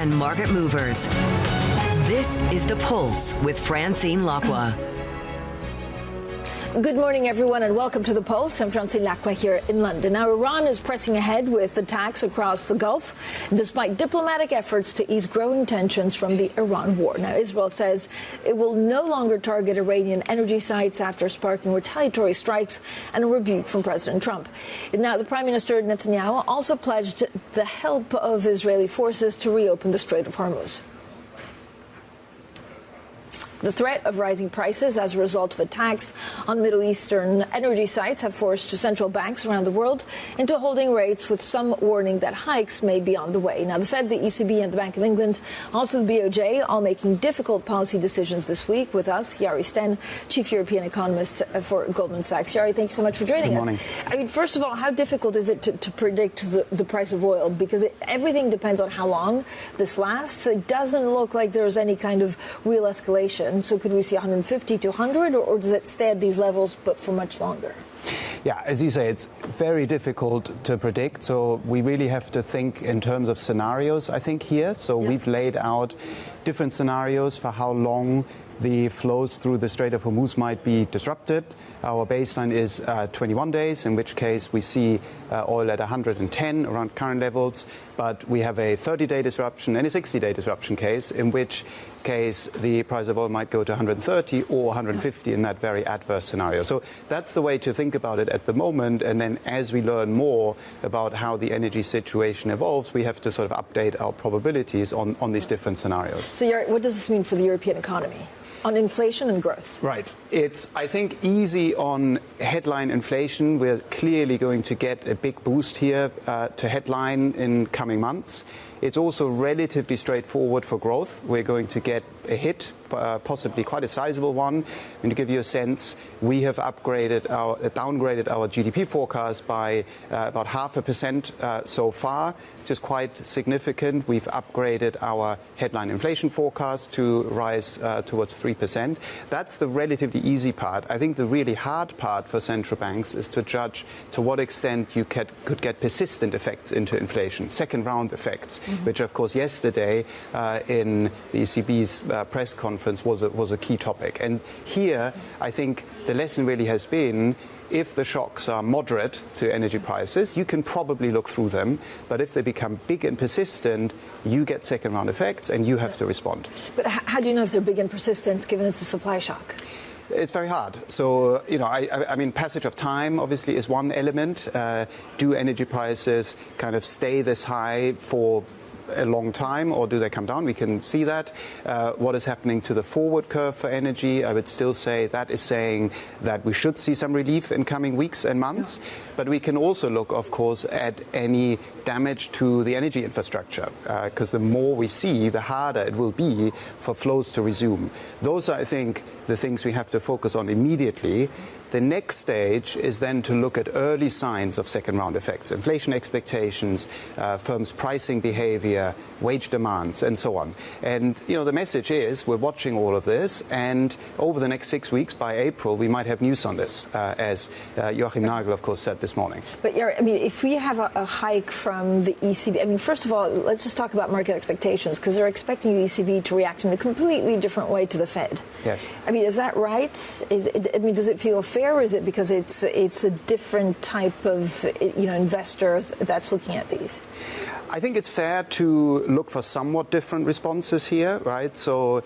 and market movers. This is The Pulse with Francine Lacqua. Good morning, everyone, and welcome to The Pulse. I'm Francine Lacqua here in London. Now, Iran is pressing ahead with attacks across the Gulf, despite diplomatic efforts to ease growing tensions from the Iran war. Now, Israel says it will no longer target Iranian energy sites after sparking retaliatory strikes and a rebuke from President Trump. Now, the Prime Minister Netanyahu also pledged the help of Israeli forces to reopen the Strait of Hormuz. The threat of rising prices as a result of attacks on Middle Eastern energy sites have forced central banks around the world into holding rates, with some warning that hikes may be on the way. Now, the Fed, the ECB and the Bank of England, also the BOJ, all making difficult policy decisions this week. With us, Jari, Stehn, Chief European Economist for Goldman Sachs. Jari, thanks so much for joining us. I mean, first of all, how difficult is it to predict the price of oil? Because everything depends on how long this lasts. It doesn't look like there's any kind of real escalation. So could we see 150 to 100, or does it stay at these levels but for much longer? Yeah, as you say, it's very difficult to predict. So we really have to think in terms of scenarios, I think, here. So we've laid out different scenarios for how long the flows through the Strait of Hormuz might be disrupted. Our baseline is 21 days, in which case we see oil at 110 around current levels. But we have a 30-day disruption and a 60-day disruption case, in which case the price of oil might go to 130 or 150 in that very adverse scenario. So that's the way to think about it at the moment. And then as we learn more about how the energy situation evolves, we have to sort of update our probabilities on these different scenarios. So what does this mean for the European economy? On inflation and growth? Right. It's, I think, easy on headline inflation. We're clearly going to get a big boost here to headline in coming months. It's also relatively straightforward for growth. We're going to get a hit, possibly quite a sizable one. And to give you a sense, we have downgraded our GDP forecast by about 0.5% so far, which is quite significant. We've upgraded our headline inflation forecast to rise towards 3%. That's the relatively easy part. I think the really hard part for central banks is to judge to what extent you could get persistent effects into inflation, second-round effects, which, of course, yesterday in the ECB's press conference was a key topic. And here, I think the lesson really has been, if the shocks are moderate to energy prices, you can probably look through them. But if they become big and persistent, you get second-round effects and you have to respond. But how do you know if they're big and persistent, given it's a supply shock? It's very hard. So, I mean, passage of time, obviously, is one element. Do energy prices kind of stay this high for a long time, or do they come down? We can see that. What is happening to the forward curve for energy? I would still say that is saying that we should see some relief in coming weeks and months. Yeah. But we can also look, of course, at any damage to the energy infrastructure, because the more we see, the harder it will be for flows to resume. Those are, I think, the things we have to focus on immediately. The next stage is then to look at early signs of second-round effects, inflation expectations, firms' pricing behavior, wage demands, and so on. And, the message is we're watching all of this, and over the next 6 weeks, by April, we might have news on this, as Joachim Nagel, of course, said this morning. But, I mean, if we have a hike from the ECB, I mean, first of all, let's just talk about market expectations, because they're expecting the ECB to react in a completely different way to the Fed. Yes. I mean, is that right? Does it feel fair? Or is it because it's a different type of investor that's looking at these? I think it's fair to look for somewhat different responses here, right? So,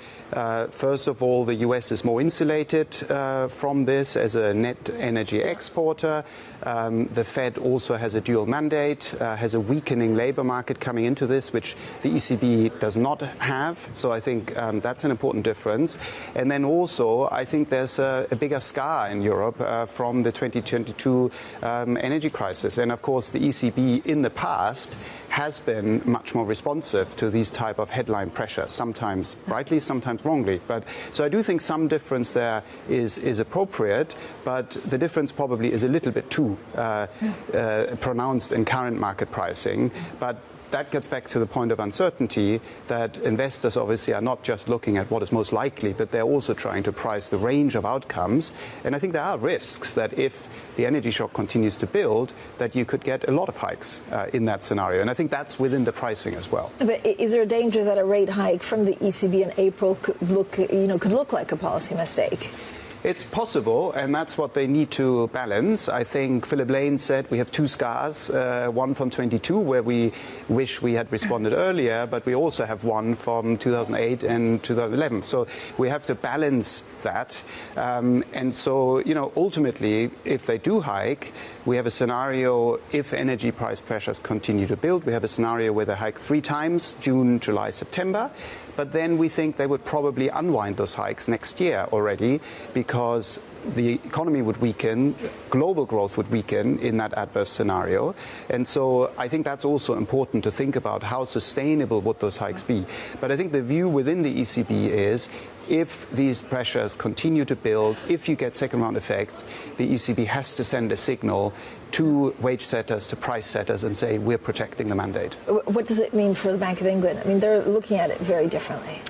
first of all, the U.S. is more insulated from this as a net energy exporter. The Fed also has a dual mandate, has a weakening labor market coming into this, which the ECB does not have. So I think that's an important difference. And then also, I think there's a bigger scar in Europe from the 2022 energy crisis. And of course, the ECB in the past has been much more responsive to these type of headline pressures, sometimes rightly, sometimes wrongly. But so I do think some difference there is appropriate, but the difference probably is a little bit too pronounced in current market pricing. But that gets back to the point of uncertainty that investors obviously are not just looking at what is most likely, but they're also trying to price the range of outcomes. And I think there are risks that if the energy shock continues to build, that you could get a lot of hikes in that scenario. And I think that's within the pricing as well. But is there a danger that a rate hike from the ECB in April could look like a policy mistake? It's possible, and that's what they need to balance. I think Philip Lane said we have two scars, one from 22, where we wish we had responded earlier, but we also have one from 2008 and 2011. So we have to balance that. And so, ultimately, if they do hike, we have a scenario, if energy price pressures continue to build, we have a scenario where they hike 3 times, June, July, September. But then we think they would probably unwind those hikes next year already, because the economy would weaken, global growth would weaken in that adverse scenario. And so I think that's also important to think about how sustainable would those hikes be. But I think the view within the ECB is if these pressures continue to build, if you get second round effects, the ECB has to send a signal to wage setters, to price setters, and say we're protecting the mandate. What does it mean for the Bank of England? I mean, they're looking at it very differently.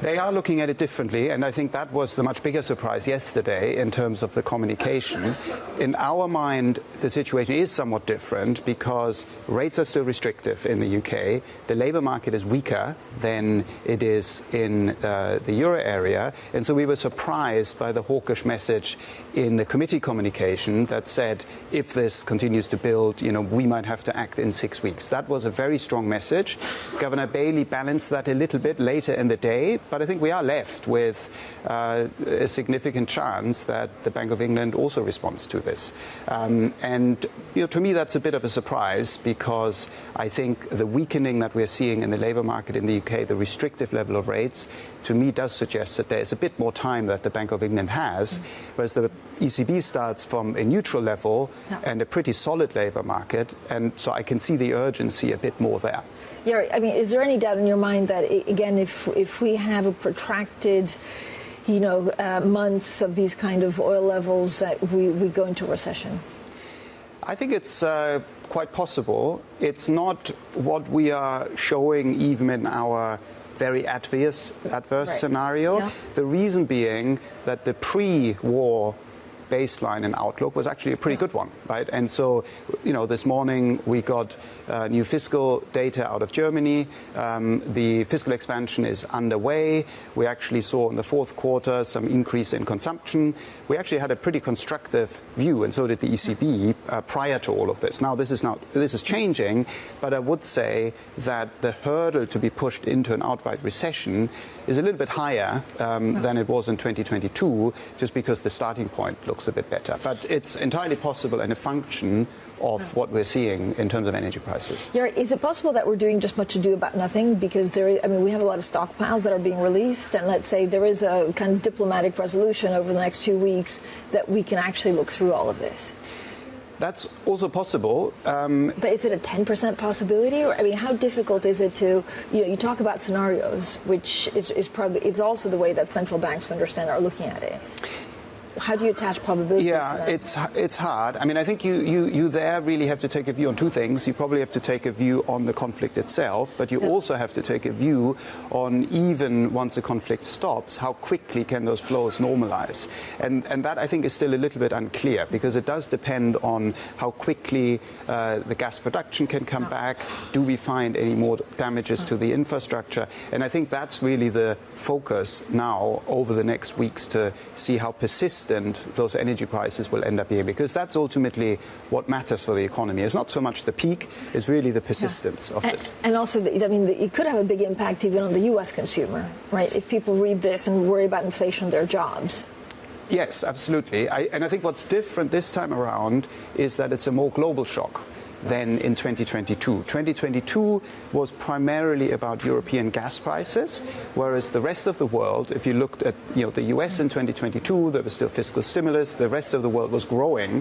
They are looking at it differently, and I think that was the much bigger surprise yesterday in terms of the communication. In our mind, the situation is somewhat different because rates are still restrictive in the UK. The labour market is weaker than it is in the euro area, and so we were surprised by the hawkish message in the committee communication that said if this continues to build, we might have to act in 6 weeks. That was a very strong message. Governor Bailey balanced that a little bit later in the day. But I think we are left with a significant chance that the Bank of England also responds to this. And to me, that's a bit of a surprise because I think the weakening that we're seeing in the labour market in the UK, the restrictive level of rates, to me does suggest that there's a bit more time that the Bank of England has, whereas the ECB starts from a neutral level and a pretty solid labour market. And so I can see the urgency a bit more there. Jari, I mean, is there any doubt in your mind that, again, if we have a protracted, months of these kind of oil levels, that we go into recession? I think it's quite possible. It's not what we are showing even in our very adverse scenario. Yeah. The reason being that the pre-war baseline and outlook was actually a pretty good one, right? And so, this morning we got new fiscal data out of Germany. The fiscal expansion is underway. We actually saw in the fourth quarter some increase in consumption. We actually had a pretty constructive view, and so did the ECB prior to all of this. Now, this is changing, but I would say that the hurdle to be pushed into an outright recession is a little bit higher than it was in 2022, just because the starting point looks a bit better. But it's entirely possible and a function of what we're seeing in terms of energy prices. Jari, is it possible that we're doing just much ado about nothing? Because we have a lot of stockpiles that are being released, and let's say there is a kind of diplomatic resolution over the next 2 weeks that we can actually look through all of this. That's also possible. But is it a 10% possibility? Or, how difficult is it to, you talk about scenarios, which is probably, it's also the way that central banks, we understand, are looking at it. How do you attach probabilities to that? It's hard. I think you there really have to take a view on two things. You probably have to take a view on the conflict itself, but you also have to take a view on, even once the conflict stops, how quickly can those flows normalize. And that, I think, is still a little bit unclear, because it does depend on how quickly the gas production can come back. Do we find any more damages to the infrastructure? And I think that's really the focus now over the next weeks, to see how persistent those energy prices will end up being, because that's ultimately what matters for the economy. It's not so much the peak, it's really the persistence of this. And also, it could have a big impact even on the U.S. consumer, right? If people read this and worry about inflation, their jobs. Yes, absolutely. And I think what's different this time around is that it's a more global shock than in 2022. 2022 was primarily about European gas prices, whereas the rest of the world, if you looked at the US in 2022, there was still fiscal stimulus. The rest of the world was growing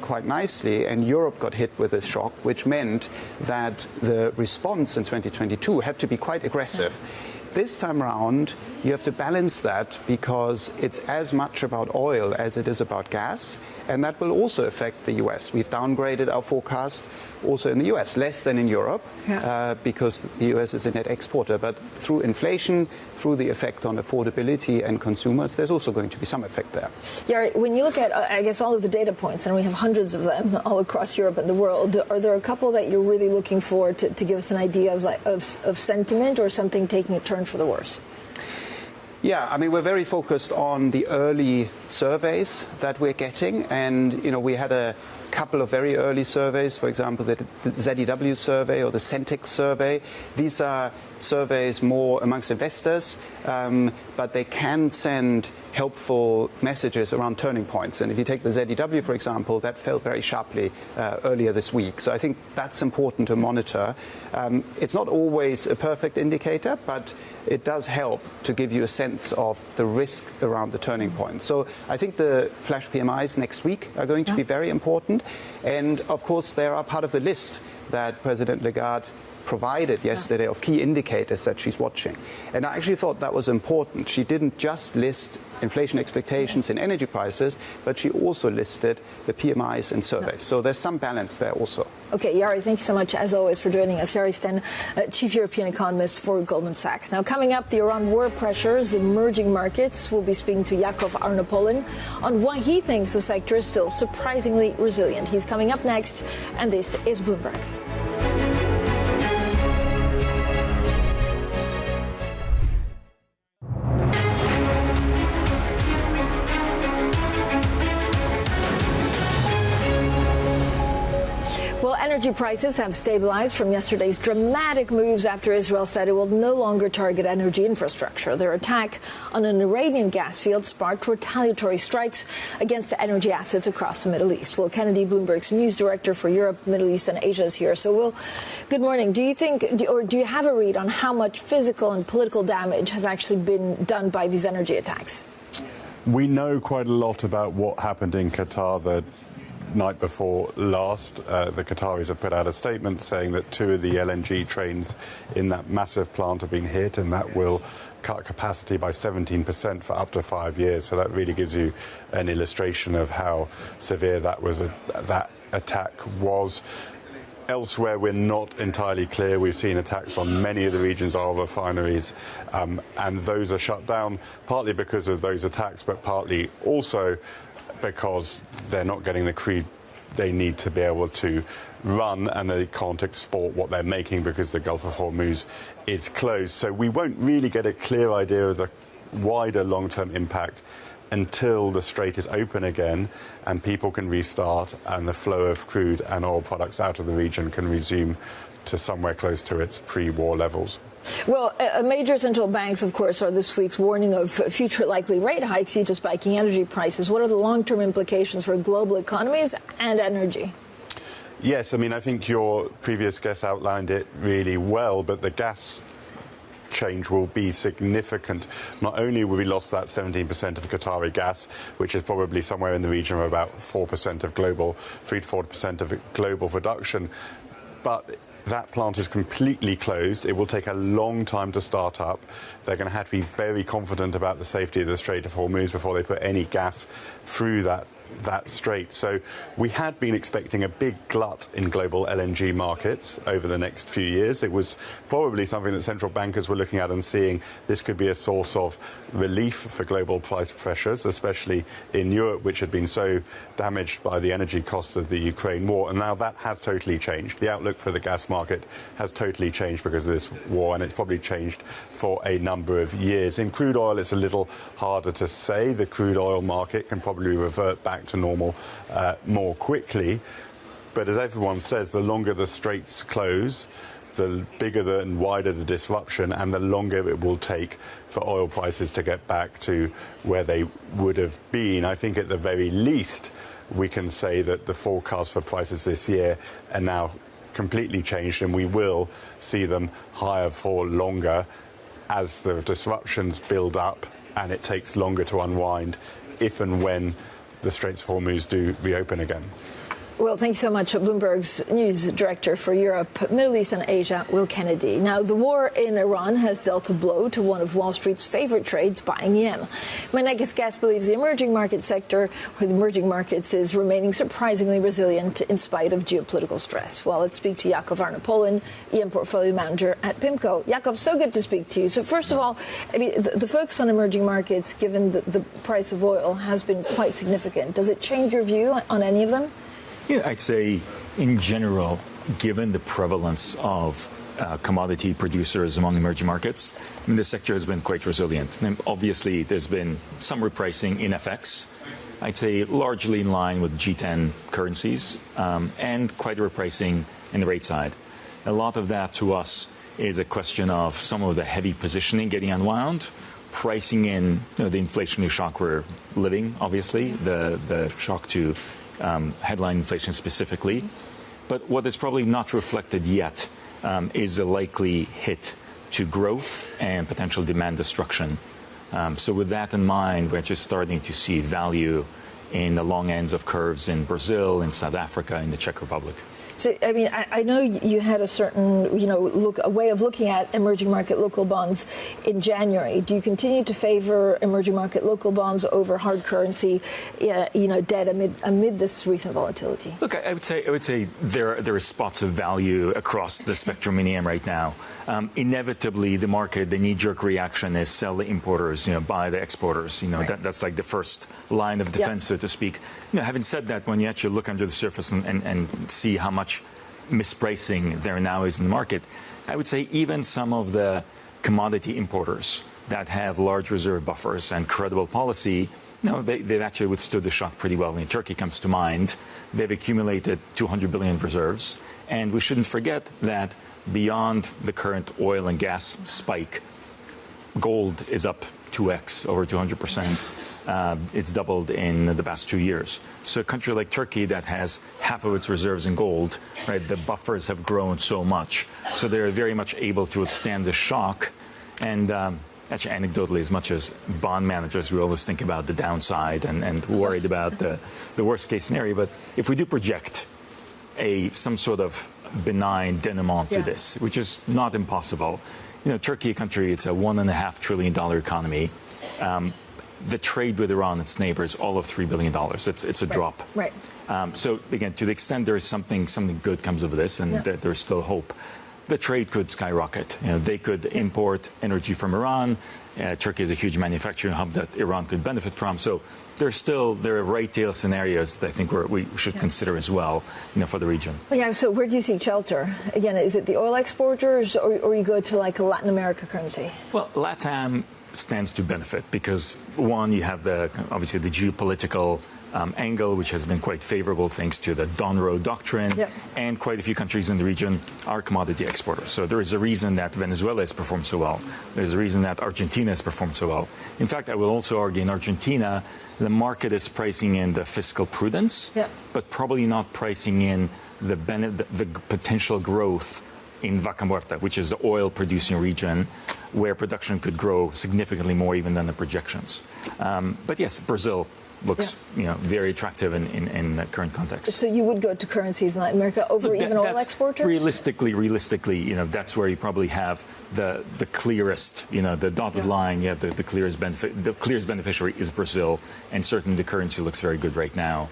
quite nicely, and Europe got hit with a shock, which meant that the response in 2022 had to be quite aggressive. This time around, you have to balance that because it's as much about oil as it is about gas, and that will also affect the US. We've downgraded our forecast also in the US, less than in Europe, because the US is a net exporter. But through inflation, through the effect on affordability and consumers, there's also going to be some effect there. Yari, when you look at, I guess, all of the data points, and we have hundreds of them all across Europe and the world, are there a couple that you're really looking for to give us an idea of sentiment or something taking a turn for the worse? Yeah, I mean, we're very focused on the early surveys that we're getting. And, we had a couple of very early surveys, for example, the ZEW survey or the Centix survey. These are surveys more amongst investors, but they can send helpful messages around turning points. And if you take the ZEW, for example, that fell very sharply earlier this week. So I think that's important to monitor. It's not always a perfect indicator, but it does help to give you a sense of the risk around the turning point. So I think the flash PMIs next week are going to be very important. And of course, they are part of the list that President Lagarde provided yesterday of key indicators that she's watching. And I actually thought that was important. She didn't just list inflation expectations in energy prices, but she also listed the PMIs and surveys. So there's some balance there also. Okay, Jari, thank you so much, as always, for joining us. Jari Stehn, Chief European Economist for Goldman Sachs. Now, coming up, the Iran war pressures emerging markets. We'll be speaking to Yacov Arnopolin on why he thinks the sector is still surprisingly resilient. He's coming up next, and this is Bloomberg. Energy prices have stabilized from yesterday's dramatic moves after Israel said it will no longer target energy infrastructure. Their attack on an Iranian gas field sparked retaliatory strikes against energy assets across the Middle East. Will Kennedy, Bloomberg's news director for Europe, Middle East and Asia, is here. So, Will, good morning. Do you have a read on how much physical and political damage has actually been done by these energy attacks? We know quite a lot about what happened in Qatar the night before last. The Qataris have put out a statement saying that 2 of the LNG trains in that massive plant have been hit, and that will cut capacity by 17% for up to 5 years. So that really gives you an illustration of how severe that attack was. Elsewhere, we're not entirely clear. We've seen attacks on many of the region's oil refineries, and those are shut down partly because of those attacks, but partly also because they're not getting the crude they need to be able to run, and they can't export what they're making because the Gulf of Hormuz is closed. So we won't really get a clear idea of the wider long-term impact until the strait is open again and people can restart and the flow of crude and oil products out of the region can resume to somewhere close to its pre-war levels. Well, major central banks, of course, are this week's warning of future likely rate hikes due to spiking energy prices. What are the long-term implications for global economies and energy? Yes, I mean, I think your previous guest outlined it really well, but the gas change will be significant. Not only will we lost that 17% of Qatari gas, which is probably somewhere in the region of about 4% of global, 3 to 4% of global production, but that plant is completely closed. It will take a long time to start up. They're going to have to be very confident about the safety of the Strait of Hormuz before they put any gas through that strait. So we had been expecting a big glut in global LNG markets over the next few years. It was probably something that central bankers were looking at and seeing this could be a source of relief for global price pressures, especially in Europe, which had been so damaged by the energy costs of the Ukraine war. And now that has totally changed. The outlook for the gas market has totally changed because of this war, and it's probably changed for a number of years. In crude oil, it's a little harder to say. The crude oil market can probably revert back to normal more quickly. But as everyone says, the longer the straits close, the bigger and wider the disruption, and the longer it will take for oil prices to get back to where they would have been. I think at the very least, we can say that the forecast for prices this year are now completely changed, and we will see them higher for longer as the disruptions build up and it takes longer to unwind if and when the Straits of Hormuz do reopen again. Well, thanks so much, Bloomberg's news director for Europe, Middle East and Asia, Will Kennedy. Now, the war in Iran has dealt a blow to one of Wall Street's favorite trades, buying yen. My next guest believes the emerging market sector, with emerging markets, is remaining surprisingly resilient in spite of geopolitical stress. Well, let's speak to Yacov Arnopolin, EM portfolio manager at PIMCO. Yacov, so good to speak to you. So first of all, I mean, the focus on emerging markets, given the price of oil, has been quite significant. Does it change your view on any of them? Yeah, I'd say in general, given the prevalence of commodity producers among emerging markets, I mean, the sector has been quite resilient. And obviously, there's been some repricing in FX. I'd say largely in line with G10 currencies, and quite a repricing in the rate side. A lot of that to us is a question of some of the heavy positioning getting unwound, pricing in the inflationary shock we're living, obviously, the shock to headline inflation specifically. But what is probably not reflected yet is a likely hit to growth and potential demand destruction. So with that in mind, we're just starting to see value in the long ends of curves in Brazil, in South Africa, in the Czech Republic. So, I mean, I know you had a certain, a way of looking at emerging market local bonds in January. Do you continue to favor emerging market local bonds over hard currency, debt amid this recent volatility? Look, I would say there are spots of value across the spectrum in EM right now. Inevitably, the market, the knee-jerk reaction is sell the importers, buy the exporters. Right. That's like the first line of defense, so to speak. Having said that, when you actually look under the surface and see how much mispricing there now is in the market, I would say even some of the commodity importers that have large reserve buffers and credible policy, they've actually withstood the shock pretty well. I mean, Turkey comes to mind. They've accumulated 200 billion reserves. And we shouldn't forget that beyond the current oil and gas spike, gold is up 2x, over 200%. It's doubled in the past 2 years. So a country like Turkey that has half of its reserves in gold, right, the buffers have grown so much. So they're very much able to withstand the shock. And actually, anecdotally, as much as bond managers, we always think about the downside and worried about the worst case scenario. But if we do project some sort of benign denouement to this, which is not impossible, Turkey, a country, it's a $1.5 trillion economy. The trade with Iran, its neighbors, all of $3 billion. It's a drop. Right. So again, to the extent there is something good comes of this, and there's still hope, the trade could skyrocket. They could import energy from Iran. Turkey is a huge manufacturing hub that Iran could benefit from. So there are right tail scenarios that I think we should consider as well, for the region. Well, so where do you seek shelter? Again, is it the oil exporters, or you go to like a Latin America currency? Well, LATAM stands to benefit because, one, you have obviously the geopolitical angle, which has been quite favorable thanks to the Donroe Doctrine, and quite a few countries in the region are commodity exporters. So there is a reason that Venezuela has performed so well. There's a reason that Argentina has performed so well. In fact, I will also argue in Argentina, the market is pricing in the fiscal prudence, but probably not pricing in the potential growth in Vaca Muerta, which is the oil-producing region, where production could grow significantly more even than the projections. But yes, Brazil looks very attractive in the current context. So you would go to currencies in Latin America over even oil exporters? Realistically, that's where you probably have the clearest, the dotted line. You have the clearest benefit. The clearest beneficiary is Brazil, and certainly the currency looks very good right now,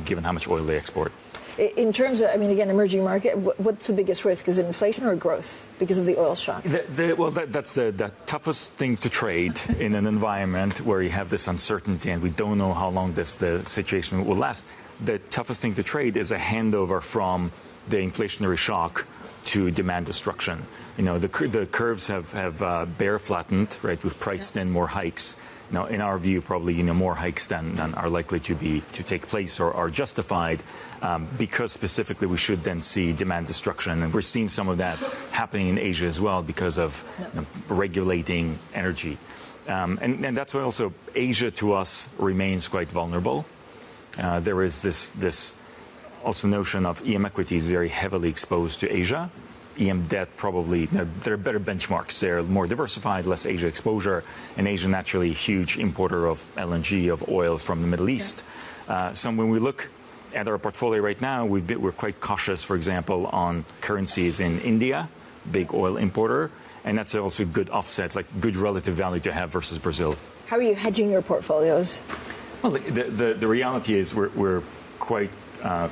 given how much oil they export. In terms of, again, emerging market, what's the biggest risk? Is it inflation or growth because of the oil shock? That's the toughest thing to trade in an environment where you have this uncertainty and we don't know how long the situation will last. The toughest thing to trade is a handover from the inflationary shock to demand destruction. The curves have bear flattened, right? We've priced in more hikes. Now, in our view, probably more hikes than are likely to take place or are justified, because specifically we should then see demand destruction, and we're seeing some of that happening in Asia as well because of regulating energy, and that's why also Asia to us remains quite vulnerable. There is this also notion of EM equities very heavily exposed to Asia. EM debt probably, there are better benchmarks. They're more diversified, less Asia exposure, and Asia naturally a huge importer of LNG, of oil from the Middle East. So when we look at our portfolio right now, we're quite cautious, for example, on currencies in India, big oil importer, and that's also a good offset, like good relative value to have versus Brazil. How are you hedging your portfolios? Well, the reality is we're quite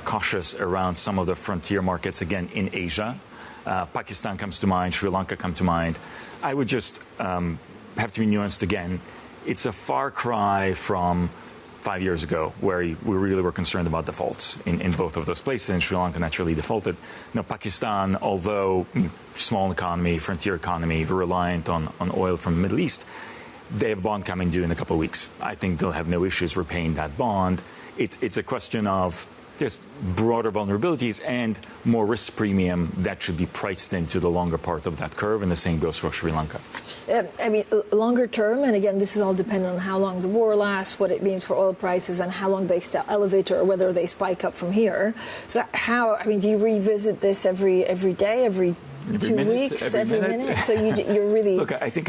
cautious around some of the frontier markets, again, in Asia. Pakistan comes to mind, Sri Lanka come to mind. I would just have to be nuanced again. It's a far cry from 5 years ago, where we really were concerned about defaults in both of those places, and Sri Lanka naturally defaulted. Pakistan, although small economy, frontier economy, reliant on oil from the Middle East, they have a bond coming due in a couple of weeks. I think they'll have no issues repaying that bond. It's a question of just broader vulnerabilities and more risk premium that should be priced into the longer part of that curve, and the same goes for Sri Lanka. Longer term, and again, this is all dependent on how long the war lasts, what it means for oil prices, and how long they stay elevated or whether they spike up from here. So do you revisit this every day, every 2 weeks, every minute? So you're really... Look, I think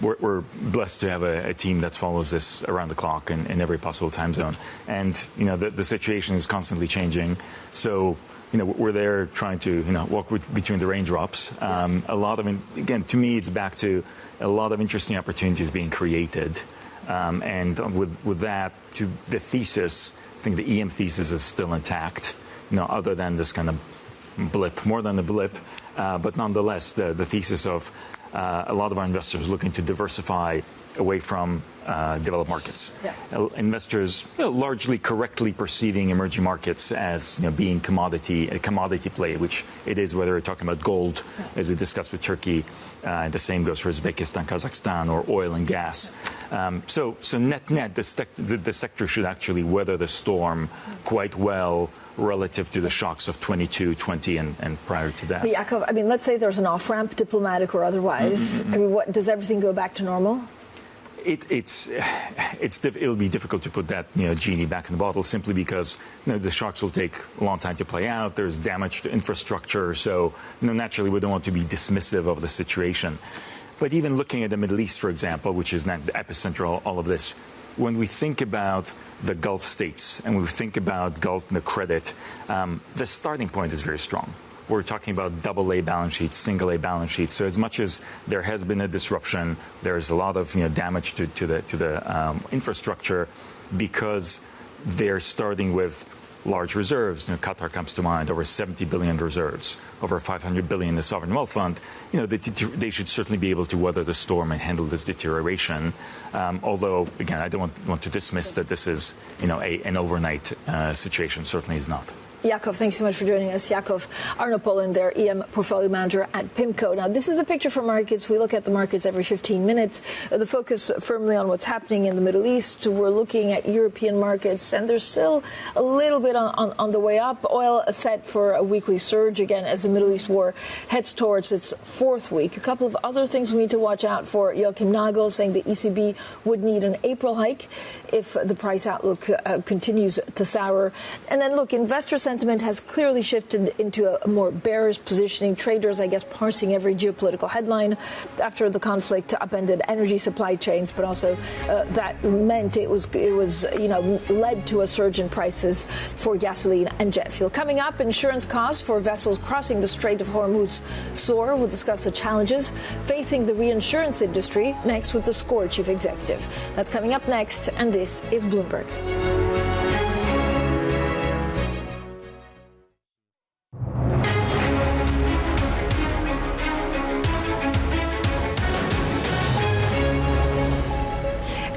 we're blessed to have a team that follows this around the clock in every possible time zone. And, the situation is constantly changing. So, we're there trying to, walk between the raindrops. A lot of, again, to me, it's back to a lot of interesting opportunities being created. And with that, to the thesis, I think the EM thesis is still intact, other than this kind of blip, more than a blip. But nonetheless, the thesis of a lot of our investors looking to diversify away from developed markets. Yeah. Investors largely correctly perceiving emerging markets as being a commodity play, which it is, whether we're talking about gold, as we discussed with Turkey, and the same goes for Uzbekistan, Kazakhstan, or oil and gas. So net, the sector should actually weather the storm quite well relative to the shocks of 22, 20, and prior to that. But Yacov, let's say there's an off-ramp, diplomatic or otherwise. Does everything go back to normal? It'll be difficult to put that genie back in the bottle, simply because the shocks will take a long time to play out. There's damage to infrastructure, so naturally we don't want to be dismissive of the situation. But even looking at the Middle East, for example, which is not the epicenter of all of this, when we think about the Gulf states and we think about Gulf credit, the starting point is very strong. We're talking about AA balance sheets, single A balance sheets. So as much as there has been a disruption, there is a lot of damage to the infrastructure, because they're starting with large reserves. Qatar comes to mind, over 70 billion reserves, over 500 billion in the sovereign wealth fund. They should certainly be able to weather the storm and handle this deterioration. Although, again, I don't want to dismiss that this is an overnight situation. Certainly is not. Yacov, thanks so much for joining us. Yacov, Arnopolin, their EM portfolio manager at PIMCO. Now, this is a picture for markets. We look at the markets every 15 minutes. The focus firmly on what's happening in the Middle East. We're looking at European markets, and they're still a little bit on the way up. Oil set for a weekly surge, again, as the Middle East war heads towards its fourth week. A couple of other things we need to watch out for. Joachim Nagel saying the ECB would need an April hike if the price outlook continues to sour. And then, look, investors sentiment has clearly shifted into a more bearish positioning. Traders, I guess, parsing every geopolitical headline after the conflict upended energy supply chains, but also that meant it was led to a surge in prices for gasoline and jet fuel. Coming up, insurance costs for vessels crossing the Strait of Hormuz soar. We'll discuss the challenges facing the reinsurance industry next with the SCOR chief executive. That's coming up next, and this is Bloomberg.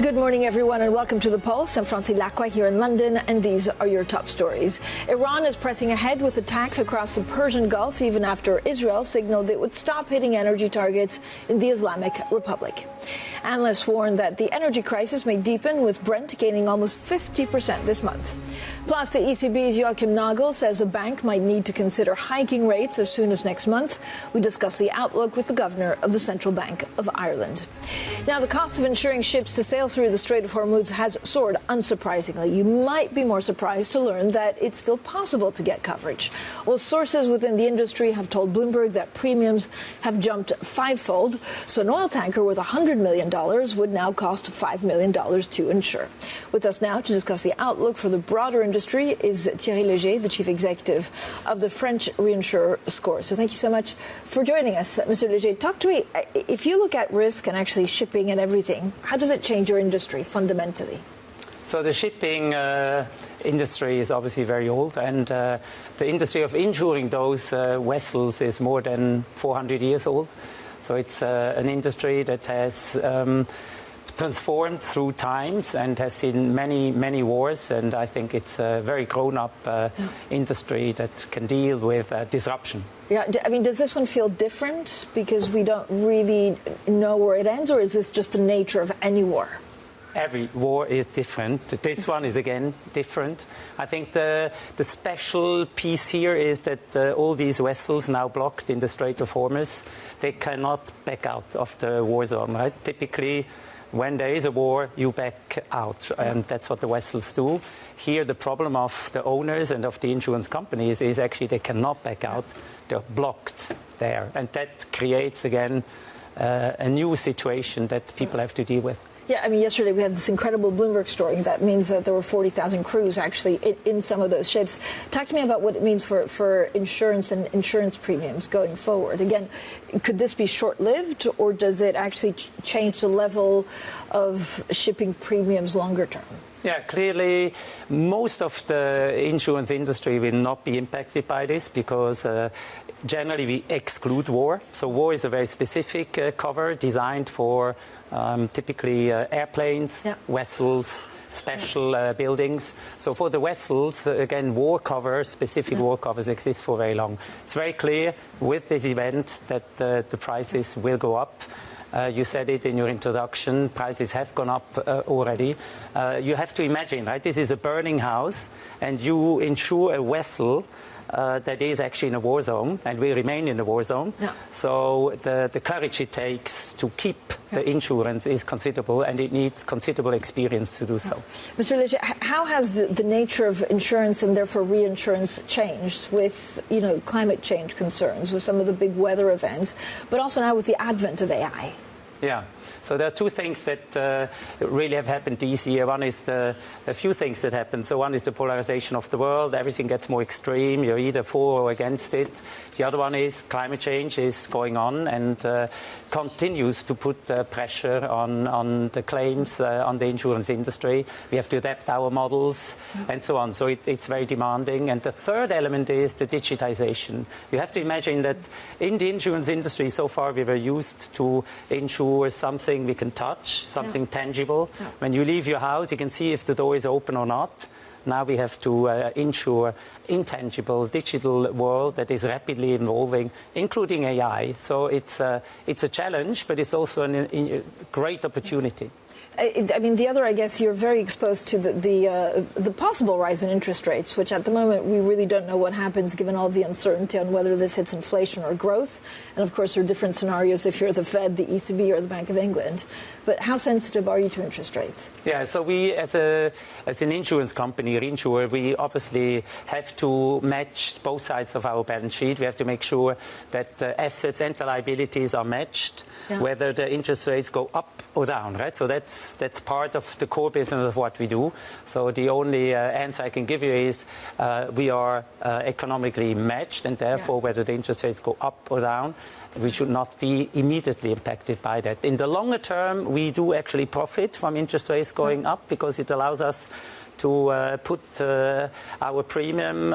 Good morning, everyone, and welcome to The Pulse. I'm Francine Lacqua here in London, and these are your top stories. Iran is pressing ahead with attacks across the Persian Gulf, even after Israel signaled it would stop hitting energy targets in the Islamic Republic. Analysts warn that the energy crisis may deepen, with Brent gaining almost 50% this month. Plus, the ECB's Joachim Nagel says a bank might need to consider hiking rates as soon as next month. We discuss the outlook with the governor of the Central Bank of Ireland. Now, the cost of insuring ships to sail through through the Strait of Hormuz has soared, unsurprisingly. You might be more surprised to learn that it's still possible to get coverage. Well, sources within the industry have told Bloomberg that premiums have jumped fivefold. So an oil tanker worth $100 million would now cost $5 million to insure. With us now to discuss the outlook for the broader industry is Thierry Léger, the chief executive of the French reinsurer SCOR. So thank you so much for joining us, Mr. Léger. Talk to me. If you look at risk and actually shipping and everything, how does it change your industry fundamentally? So the shipping industry is obviously very old, and the industry of insuring those vessels is more than 400 years old. So it's an industry that has transformed through times and has seen many, many wars, and I think it's a very grown-up industry that can deal with disruption. Yeah, I mean, does this one feel different because we don't really know where it ends, or is this just the nature of any war? Every war is different. This one is, again, different. I think the special piece here is that all these vessels now blocked in the Strait of Hormuz, they cannot back out of the war zone, right? Typically, when there is a war, you back out, and that's what the vessels do. Here, the problem of the owners and of the insurance companies is actually they cannot back out. They're blocked there, and that creates, again, a new situation that people have to deal with. Yeah, I mean, yesterday we had this incredible Bloomberg story. That means that there were 40,000 crews actually in some of those ships. Talk to me about what it means for insurance and insurance premiums going forward. Again, could this be short-lived, or does it actually change the level of shipping premiums longer term? Yeah, clearly, most of the insurance industry will not be impacted by this because generally we exclude war. So war is a very specific cover designed for typically airplanes, vessels, special buildings. So for the vessels, again, war covers, specific war covers exist for very long. It's very clear with this event that the prices will go up. You said it in your introduction, prices have gone up already. You have to imagine, right, this is a burning house, and you insure a vessel that is actually in a war zone and will remain in the war zone. Yeah. So the courage it takes to keep the insurance is considerable, and it needs considerable experience to do so. Mr. Léger, how has the nature of insurance and therefore reinsurance changed with, climate change concerns, with some of the big weather events, but also now with the advent of AI? Yeah. So there are two things that really have happened this year. One is a few things that happened. So one is the polarization of the world. Everything gets more extreme. You're either for or against it. The other one is climate change is going on and continues to put pressure on the claims on the insurance industry. We have to adapt our models and so on. So it's very demanding. And the third element is the digitization. You have to imagine that in the insurance industry so far we were used to insure something we can touch, something tangible. Yeah. When you leave your house, you can see if the door is open or not. Now we have to insure intangible digital world that is rapidly evolving, including AI. So it's a challenge, but it's also a great opportunity. I mean, the other, I guess, you're very exposed to the possible rise in interest rates, which at the moment we really don't know what happens given all the uncertainty on whether this hits inflation or growth. And, of course, there are different scenarios if you're the Fed, the ECB, or the Bank of England. But how sensitive are you to interest rates? Yeah, so we, as an insurance company, reinsurer, we obviously have to match both sides of our balance sheet. We have to make sure that assets and liabilities are matched, whether the interest rates go up or down, right? So that's part of the core business of what we do. So the only answer I can give you is we are economically matched, and therefore whether the interest rates go up or down, we should not be immediately impacted by that. In the longer term, we do actually profit from interest rates going up because it allows us to put our premium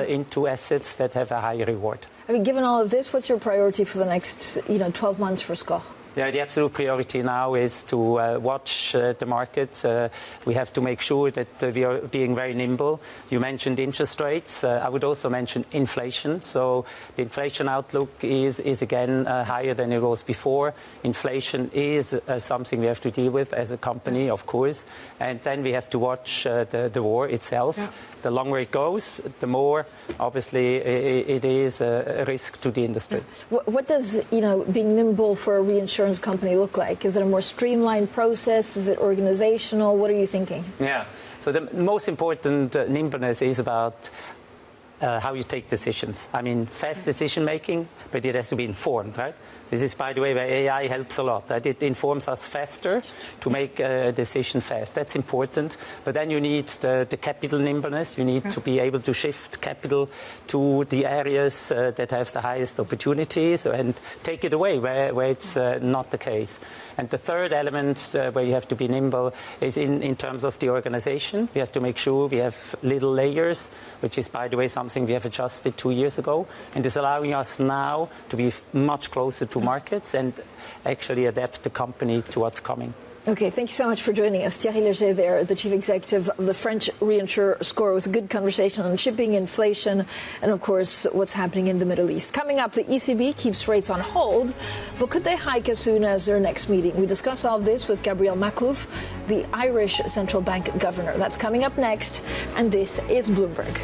into assets that have a higher reward. I mean, given all of this, what's your priority for the next 12 months for SCOR? Yeah, the absolute priority now is to watch the markets. We have to make sure that we are being very nimble. You mentioned interest rates. I would also mention inflation. So the inflation outlook is again higher than it was before. Inflation is something we have to deal with as a company, of course. And then we have to watch the war itself. Yeah. The longer it goes, the more, obviously, it is a risk to the industry. What does, being nimble for a reinsurer insurance company look like? Is it a more streamlined process? Is it organizational? What are you thinking? Yeah. So the most important nimbleness is about how you take decisions. I mean, fast decision making, but it has to be informed, right? This is, by the way, where AI helps a lot. That it informs us faster to make a decision fast. That's important. But then you need the capital nimbleness. You need to be able to shift capital to the areas that have the highest opportunities and take it away where it's not the case. And the third element where you have to be nimble is in terms of the organization. We have to make sure we have little layers, which is, by the way, something we have adjusted 2 years ago, and is allowing us now to be much closer to markets and actually adapt the company to what's coming. Okay, thank you so much for joining us. Thierry Léger there, the chief executive of the French reinsurer SCOR, with a good conversation on shipping, inflation, and, of course, what's happening in the Middle East. Coming up, the ECB keeps rates on hold, but could they hike as soon as their next meeting? We discuss all of this with Gabriel Makhlouf, the Irish central bank governor. That's coming up next, and this is Bloomberg.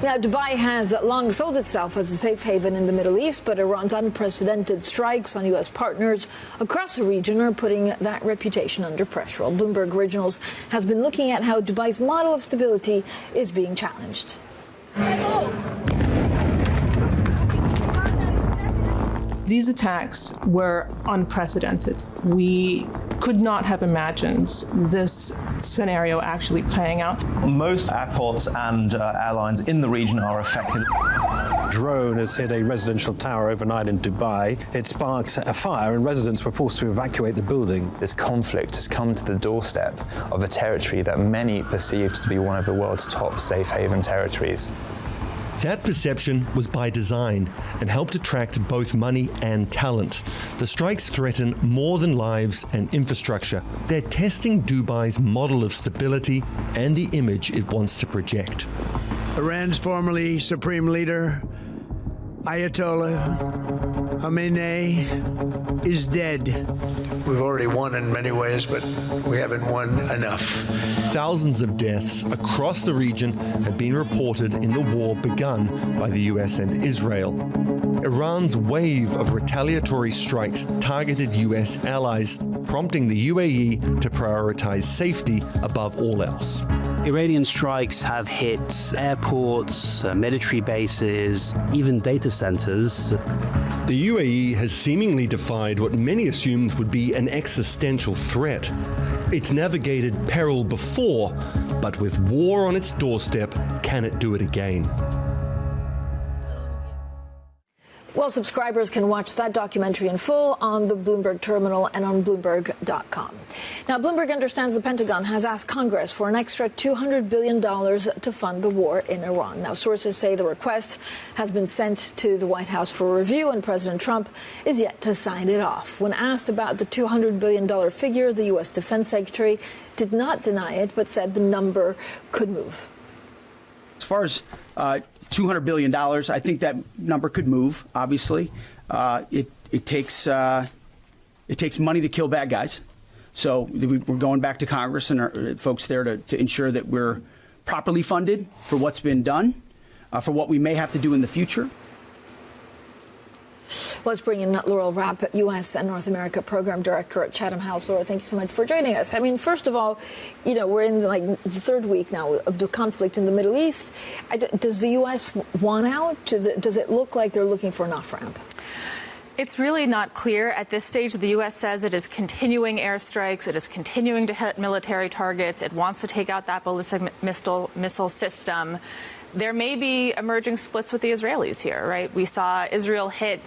Now, Dubai has long sold itself as a safe haven in the Middle East, but Iran's unprecedented strikes on U.S. partners across the region are putting that reputation under pressure. Well, Bloomberg Originals has been looking at how Dubai's model of stability is being challenged. These attacks were unprecedented. We could not have imagined this scenario actually playing out. Most airports and airlines in the region are affected. Drone has hit a residential tower overnight in Dubai. It sparked a fire and residents were forced to evacuate the building. This conflict has come to the doorstep of a territory that many perceived to be one of the world's top safe haven territories. That perception was by design and helped attract both money and talent. The strikes threaten more than lives and infrastructure. They're testing Dubai's model of stability and the image it wants to project. Iran's formerly supreme leader, Ayatollah Khamenei, is dead. We've already won in many ways, but we haven't won enough. Thousands of deaths across the region have been reported in the war begun by the US and Israel. Iran's wave of retaliatory strikes targeted US allies, prompting the UAE to prioritize safety above all else. Iranian strikes have hit airports, military bases, even data centers. The UAE has seemingly defied what many assumed would be an existential threat. It's navigated peril before, but with war on its doorstep, can it do it again? Well, subscribers can watch that documentary in full on the Bloomberg terminal and on Bloomberg.com. Now, Bloomberg understands the Pentagon has asked Congress for an extra $200 billion to fund the war in Iran. Now, sources say the request has been sent to the White House for review, and President Trump is yet to sign it off. When asked about the $200 billion figure, the U.S. Defense Secretary did not deny it, but said the number could move. As far as $200 billion, I think that number could move, obviously. It takes money to kill bad guys. So we're going back to Congress and our folks there to ensure that we're properly funded for what's been done, for what we may have to do in the future. Let's bring in Laurel Rapp, U.S. and North America Program Director at Chatham House. Laura, thank you so much for joining us. I mean, first of all, we're in the third week now of the conflict in the Middle East. Does the U.S. want out? Does it look like they're looking for an off-ramp? It's really not clear. At this stage, the U.S. says it is continuing airstrikes. It is continuing to hit military targets. It wants to take out that ballistic missile system. there may be emerging splits with the Israelis here, right? We saw Israel hit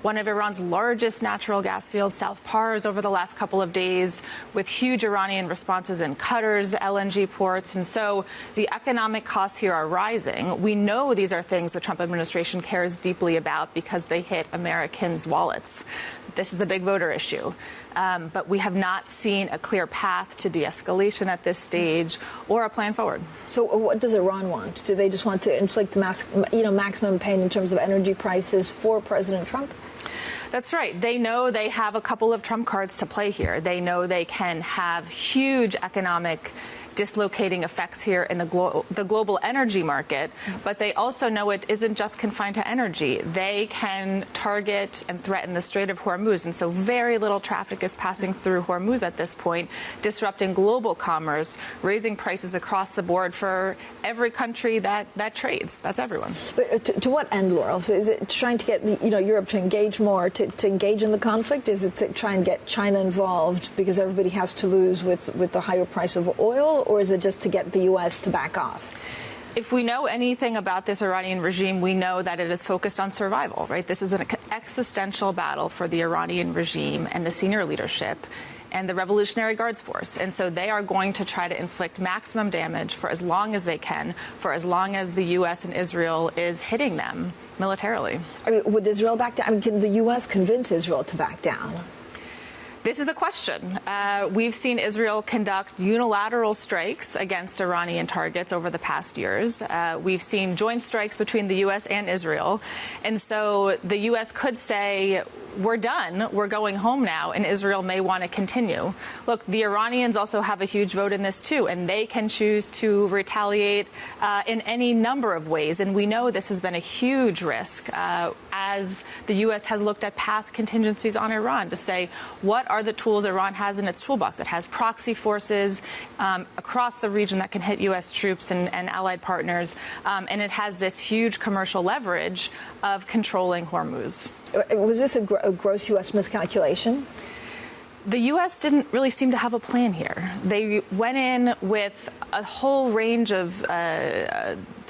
one of Iran's largest natural gas fields, South Pars, over the last couple of days, with huge Iranian responses in Qatar's LNG ports. And so the economic costs here are rising. We know these are things the Trump administration cares deeply about because they hit Americans' wallets. This is a big voter issue. But we have not seen a clear path to de-escalation at this stage or a plan forward. So what does Iran want? Do they just want to inflict maximum pain in terms of energy prices for President Trump? That's right. They know they have a couple of trump cards to play here. They know they can have huge economic dislocating effects here in the global energy market, but they also know it isn't just confined to energy. They can target and threaten the Strait of Hormuz, and so very little traffic is passing through Hormuz at this point, disrupting global commerce, raising prices across the board for every country that trades. That's everyone. But to what end, Laurel? So is it trying to get Europe to engage more, to engage in the conflict? Is it to try and get China involved because everybody has to lose with the higher price of oil? Or is it just to get the U.S. to back off? If we know anything about this Iranian regime, we know that it is focused on survival, right? This is an existential battle for the Iranian regime and the senior leadership and the Revolutionary Guards Force. And so they are going to try to inflict maximum damage for as long as they can, for as long as the U.S. and Israel is hitting them militarily. I mean, would Israel back down? I mean, can the U.S. convince Israel to back down? This is a question. We've seen Israel conduct unilateral strikes against Iranian targets over the past years. We've seen joint strikes between the U.S. and Israel. And so the U.S. could say, we're done, we're going home now, and Israel may want to continue. Look, the Iranians also have a huge vote in this, too, and they can choose to retaliate in any number of ways. And we know this has been a huge risk as the U.S. has looked at past contingencies on Iran to say, what are the tools Iran has in its toolbox? It has proxy forces across the region that can hit U.S. troops and allied partners, and it has this huge commercial leverage of controlling Hormuz. Was this a gross U.S. miscalculation? The U.S. didn't really seem to have a plan here. They went in with a whole range of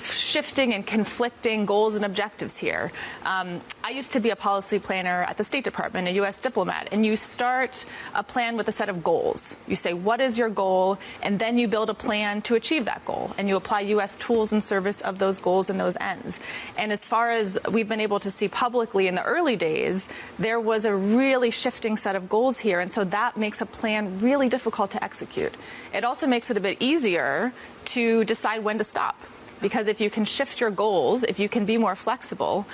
shifting and conflicting goals and objectives here. I used to be a policy planner at the State Department, a U.S. diplomat, and you start a plan with a set of goals. You say, what is your goal? And then you build a plan to achieve that goal, and you apply U.S. tools in service of those goals and those ends. And as far as we've been able to see publicly in the early days, there was a really shifting set of goals here, and so that makes a plan really difficult to execute. It also makes it a bit easier to decide when to stop. Because if you can shift your goals, if you can be more flexible,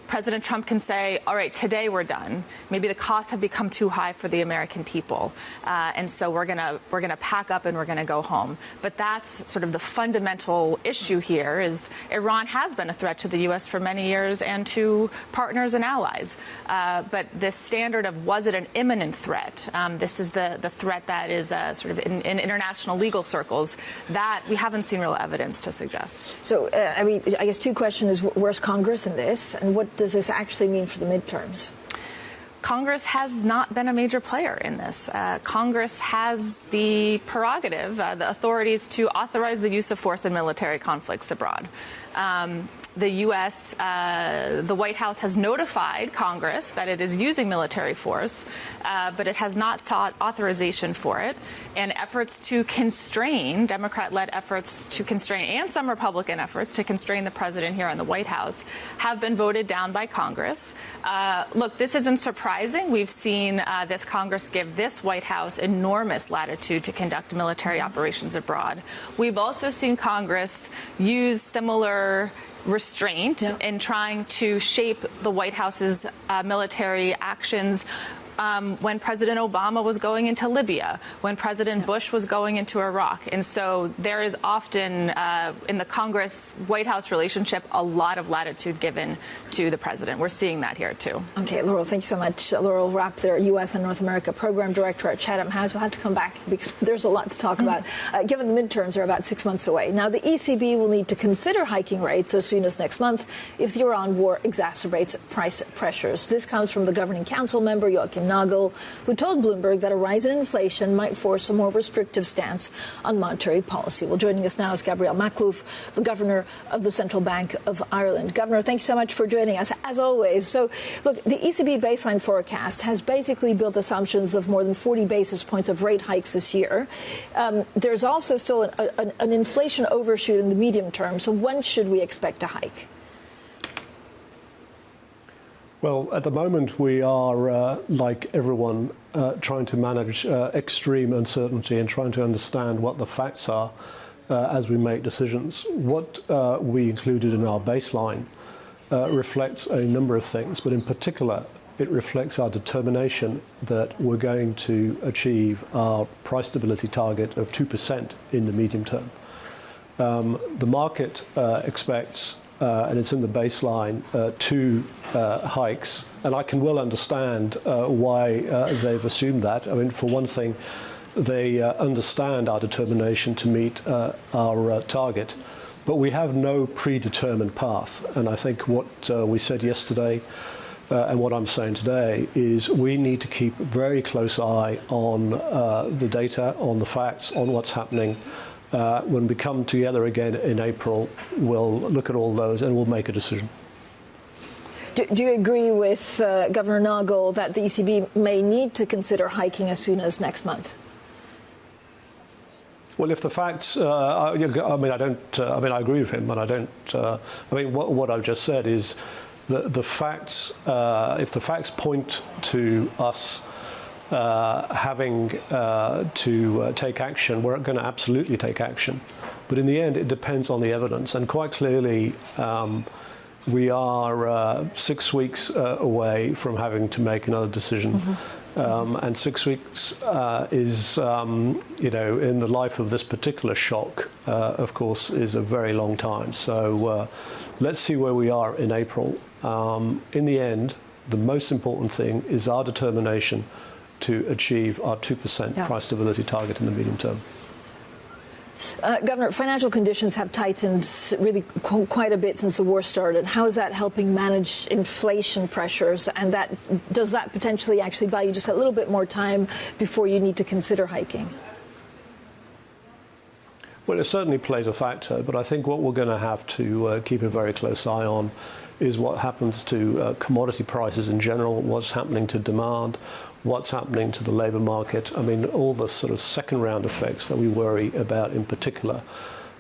President Trump can say, all right, today we're done. Maybe the costs have become too high for the American people. And so we're gonna pack up and we're going to go home. But that's sort of the fundamental issue here is Iran has been a threat to the U.S. for many years and to partners and allies. But this standard of was it an imminent threat? This is the threat that is sort of in international legal circles that we haven't seen real evidence to suggest. So, I guess two questions. Where's Congress in this? And what does this actually mean for the midterms? Congress has not been a major player in this. Congress has the prerogative, the authorities to authorize the use of force in military conflicts abroad. The U.S., the White House has notified Congress that it is using military force, but it has not sought authorization for it. And efforts to constrain, Democrat-led efforts to constrain, and some Republican efforts to constrain the president here in the White House have been voted down by Congress. Look, this isn't surprising. We've seen this Congress give this White House enormous latitude to conduct military operations abroad. We've also seen Congress use similar restraint in trying to shape the White House's military actions when President Obama was going into Libya, when President Bush was going into Iraq. And so there is often, in the Congress-White House relationship, a lot of latitude given to the president. We're seeing that here, too. Okay, Laurel, thank you so much. Laurel Rapp, their U.S. and North America Program Director at Chatham House. You'll have to come back because there's a lot to talk about. Given the midterms are about 6 months away. Now, the ECB will need to consider hiking rates as soon as next month if the Iran war exacerbates price pressures. This comes from the Governing Council member, Yacov, Nagel, who told Bloomberg that a rise in inflation might force a more restrictive stance on monetary policy. Well, joining us now is Gabriel Makhlouf, the governor of the Central Bank of Ireland. Governor, thanks so much for joining us, as always. So, look, the ECB baseline forecast has basically built assumptions of more than 40 basis points of rate hikes this year. There's also still an inflation overshoot in the medium term. So when should we expect a hike? Well, at the moment, we are, like everyone, trying to manage extreme uncertainty and trying to understand what the facts are as we make decisions. What we included in our baseline reflects a number of things, but in particular, it reflects our determination that we're going to achieve our price stability target of 2% in the medium term. The market expects, and it's in the baseline, 2 hikes. And I can well understand why they've assumed that. I mean, for one thing, they understand our determination to meet our target. But we have no predetermined path. And I think what we said yesterday and what I'm saying today is we need to keep a very close eye on the data, on the facts, on what's happening. When we come together again in April, we'll look at all those and we'll make a decision. Do you agree with Governor Nagel that the ECB may need to consider hiking as soon as next month? Well, if the facts, I agree with him, but I don't. What I've just said is the facts. If the facts point to us having to take action, we're going to absolutely take action. But in the end, it depends on the evidence. And quite clearly, we are 6 weeks away from having to make another decision. Mm-hmm. And 6 weeks is, in the life of this particular shock, of course, is a very long time. So let's see where we are in April. In the end, the most important thing is our determination to achieve our 2% price stability target in the medium term. Governor, financial conditions have tightened really quite a bit since the war started. How is that helping manage inflation pressures? And does that potentially actually buy you just a little bit more time before you need to consider hiking? Well, it certainly plays a factor, but I think what we're going to have to keep a very close eye on is what happens to commodity prices in general, what's happening to demand, what's happening to the labour market. I mean, all the sort of second-round effects that we worry about in particular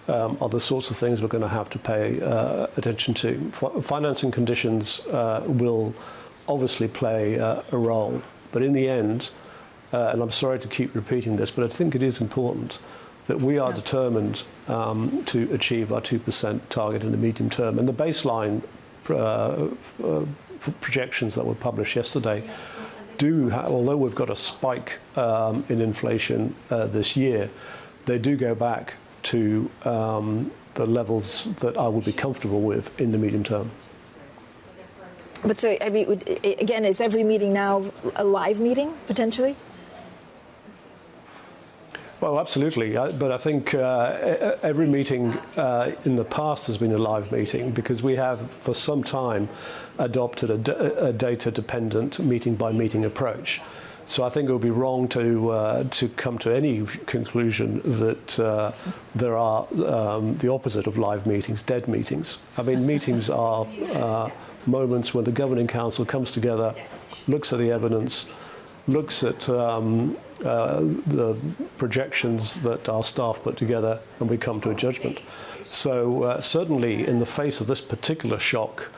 are the sorts of things we're going to have to pay attention to. Financing conditions will obviously play a role, but in the end, and I'm sorry to keep repeating this, but I think it is important that we are determined to achieve our 2% target in the medium term. And the baseline projections that were published yesterday do, although we've got a spike in inflation this year, they do go back to the levels that I would be comfortable with in the medium term. But so, I mean, again, is every meeting now a live meeting, potentially? Well, absolutely. But I think every meeting in the past has been a live meeting because we have, for some time, adopted a data-dependent meeting-by-meeting approach. So I think it would be wrong to come to any conclusion that there are the opposite of live meetings, dead meetings. I mean, meetings are moments when the Governing Council comes together, looks at the evidence, looks at the projections that our staff put together, and we come to a judgment. So certainly in the face of this particular shock,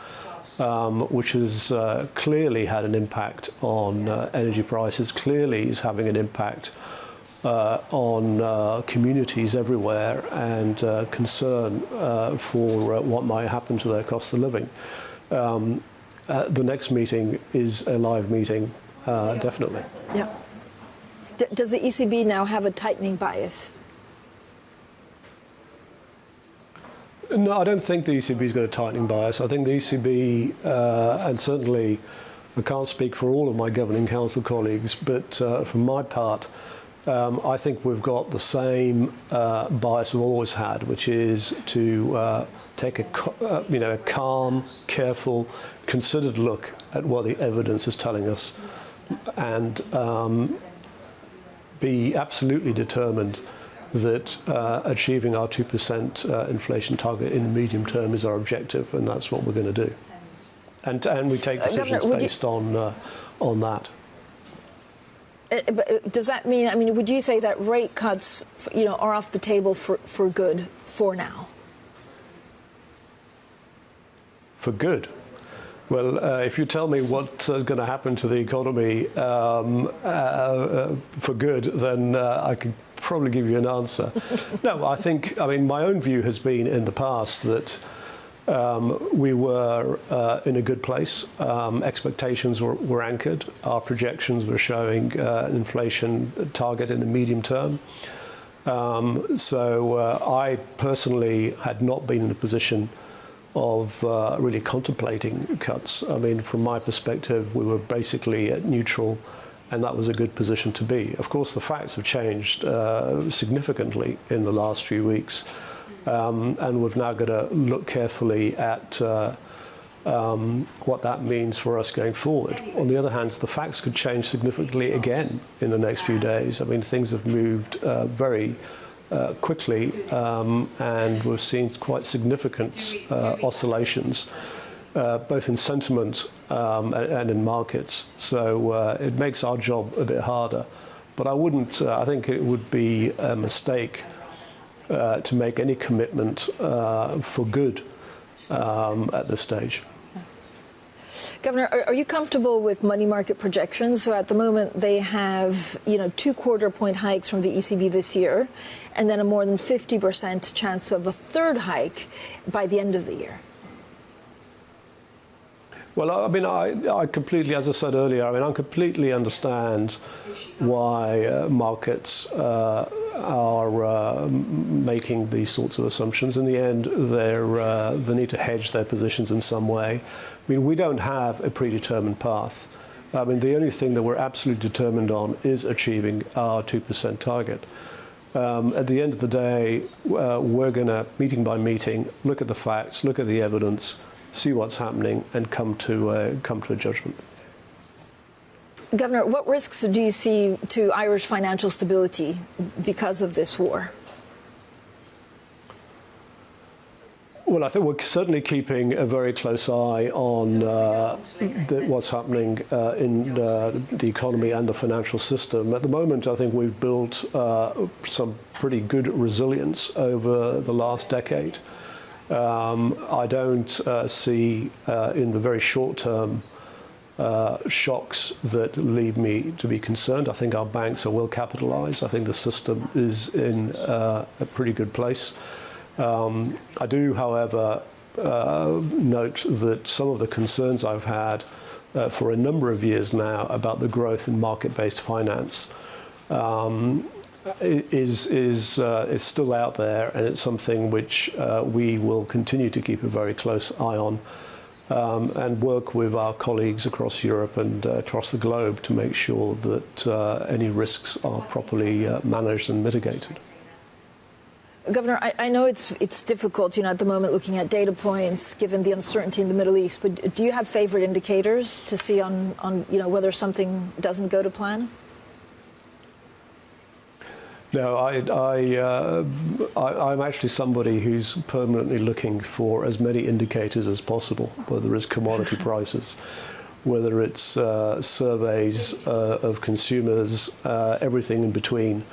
which has clearly had an impact on energy prices, clearly is having an impact on communities everywhere, and concern for what might happen to their cost of living. The next meeting is a live meeting, definitely. Yeah. Does the ECB now have a tightening bias? No, I don't think the ECB's got a tightening bias. I think the ECB, and certainly I can't speak for all of my Governing Council colleagues, but for my part, I think we've got the same bias we've always had, which is to take a calm, careful, considered look at what the evidence is telling us, and be absolutely determined that achieving our 2% inflation target in the medium term is our objective, and that's what we're going to do. And we take decisions based on that. But does that mean, I mean, would you say that rate cuts, are off the table for good for now? For good? Well, if you tell me what's going to happen to the economy for good, then I could probably give you an answer. No, I mean, my own view has been in the past that we were in a good place. Expectations were anchored. Our projections were showing an inflation target in the medium term. So I personally had not been in a position of really contemplating cuts. I mean, from my perspective, we were basically at neutral, and that was a good position to be. Of course, the facts have changed significantly in the last few weeks, and we've now got to look carefully at what that means for us going forward. On the other hand, the facts could change significantly again in the next few days. I mean, things have moved very quickly, and we've seen quite significant oscillations, both in sentiment and in markets. So it makes our job a bit harder. But I think it would be a mistake to make any commitment for good at this stage. Governor, are you comfortable with money market projections? So at the moment, they have, 2 quarter-point hikes from the ECB this year, and then a more than 50% chance of a third hike by the end of the year. Well, I mean, I completely, as I said earlier, I completely understand why markets are making these sorts of assumptions. In the end, they need to hedge their positions in some way. I mean, we don't have a predetermined path. I mean, the only thing that we're absolutely determined on is achieving our 2% target. At the end of the day, we're going to, meeting by meeting, look at the facts, look at the evidence, see what's happening, and come to a judgment. Governor, what risks do you see to Irish financial stability because of this war? Well, I think we're certainly keeping a very close eye on what's happening in the economy and the financial system. At the moment, I think we've built some pretty good resilience over the last decade. I don't see in the very short term shocks that lead me to be concerned. I think our banks are well capitalized. I think the system is in a pretty good place. I do, however, note that some of the concerns I've had for a number of years now about the growth in market-based finance is still out there, and it's something which we will continue to keep a very close eye on and work with our colleagues across Europe and across the globe to make sure that any risks are properly managed and mitigated. Governor, I know it's difficult, at the moment looking at data points given the uncertainty in the Middle East, but do you have favorite indicators to see on whether something doesn't go to plan? No, I'm actually somebody who's permanently looking for as many indicators as possible, whether it's commodity prices, whether it's surveys of consumers, everything in between.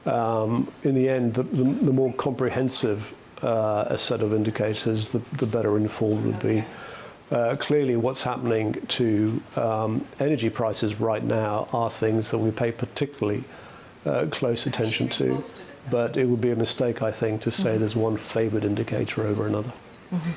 In the end, the more comprehensive a set of indicators, the better informed would be. Clearly, what's happening to energy prices right now are things that we pay particularly close attention to. But it would be a mistake, I think, to say there's one favoured indicator over another. Mm-hmm.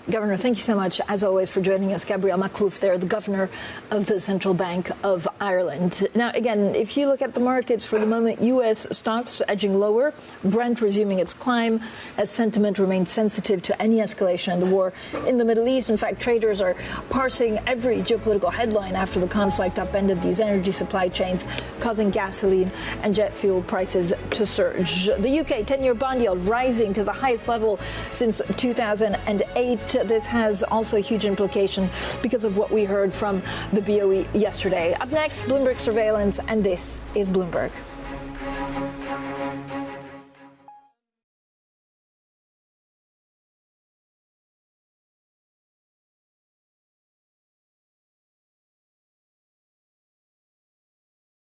Governor, thank you so much, as always, for joining us. Gabriel Makhlouf there, the Governor of the Central Bank of Ireland. Now, again, if you look at the markets for the moment, U.S. stocks edging lower, Brent resuming its climb as sentiment remains sensitive to any escalation in the war in the Middle East. In fact, traders are parsing every geopolitical headline after the conflict upended these energy supply chains, causing gasoline and jet fuel prices to surge. The UK 10-year bond yield rising to the highest level since 2008. this has also a huge implication because of what we heard from the BOE yesterday. Up next, Bloomberg surveillance, and this is Bloomberg.